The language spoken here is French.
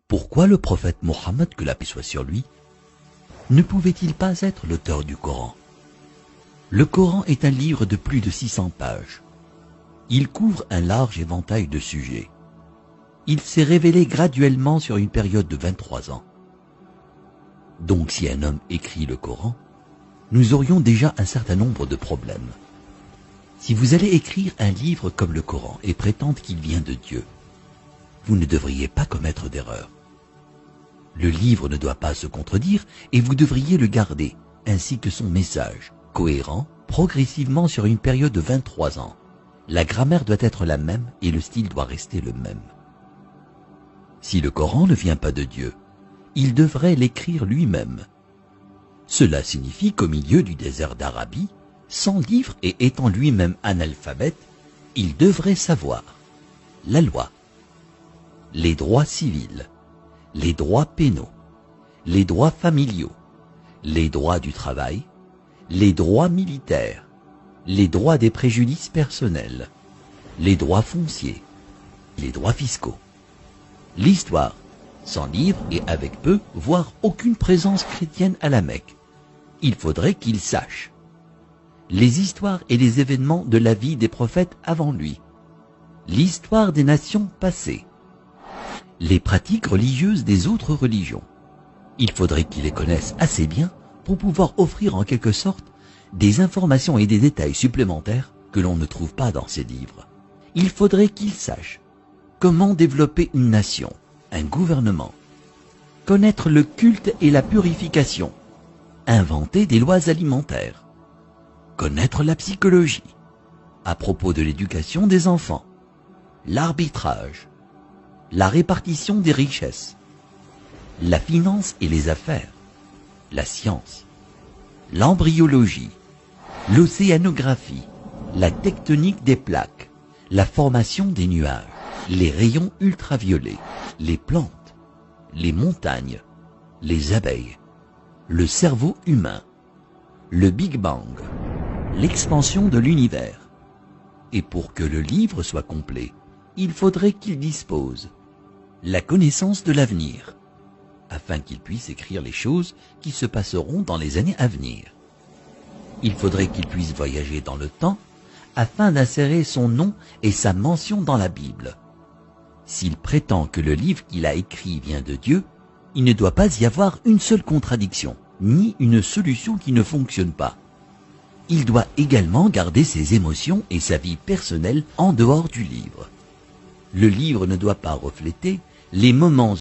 Pourquoi le prophète Mohammed, que la paix soit sur lui, ne pouvait-il pas être l'auteur du Coran? Le Coran est un livre de plus de 600 pages. Il couvre un large éventail de sujets. Il s'est révélé graduellement sur une période de 23 ans. Donc si un homme écrit le Coran, nous aurions déjà un certain nombre de problèmes. Si vous allez écrire un livre comme le Coran et prétendre qu'il vient de Dieu, vous ne devriez pas commettre d'erreur. Le livre ne doit pas se contredire et vous devriez le garder, ainsi que son message, cohérent, progressivement sur une période de 23 ans. La grammaire doit être la même et le style doit rester le même. Si le Coran ne vient pas de Dieu, il devrait l'écrire lui-même. Cela signifie qu'au milieu du désert d'Arabie, sans livre et étant lui-même analphabète, il devrait savoir la loi, les droits civils, les droits pénaux, les droits familiaux, les droits du travail, les droits militaires, les droits des préjudices personnels, les droits fonciers, les droits fiscaux. L'histoire, sans livre et avec peu, voire aucune présence chrétienne à la Mecque. Il faudrait qu'il sache les histoires et les événements de la vie des prophètes avant lui, l'histoire des nations passées, les pratiques religieuses des autres religions. Il faudrait qu'il les connaisse assez bien pour pouvoir offrir en quelque sorte des informations et des détails supplémentaires que l'on ne trouve pas dans ces livres. Il faudrait qu'il sache comment développer une nation, un gouvernement, connaître le culte et la purification, inventer des lois alimentaires, connaître la psychologie, à propos de l'éducation des enfants, l'arbitrage, la répartition des richesses, la finance et les affaires, la science, l'embryologie, l'océanographie, la tectonique des plaques, la formation des nuages, les rayons ultraviolets, les plantes, les montagnes, les abeilles, le cerveau humain, le Big Bang, l'expansion de l'univers. Et pour que le livre soit complet, il faudrait qu'il dispose la connaissance de l'avenir, afin qu'il puisse écrire les choses qui se passeront dans les années à venir. Il faudrait qu'il puisse voyager dans le temps, afin d'insérer son nom et sa mention dans la Bible. S'il prétend que le livre qu'il a écrit vient de Dieu, il ne doit pas y avoir une seule contradiction, ni une solution qui ne fonctionne pas. Il doit également garder ses émotions et sa vie personnelle en dehors du livre. Le livre ne doit pas refléter les moments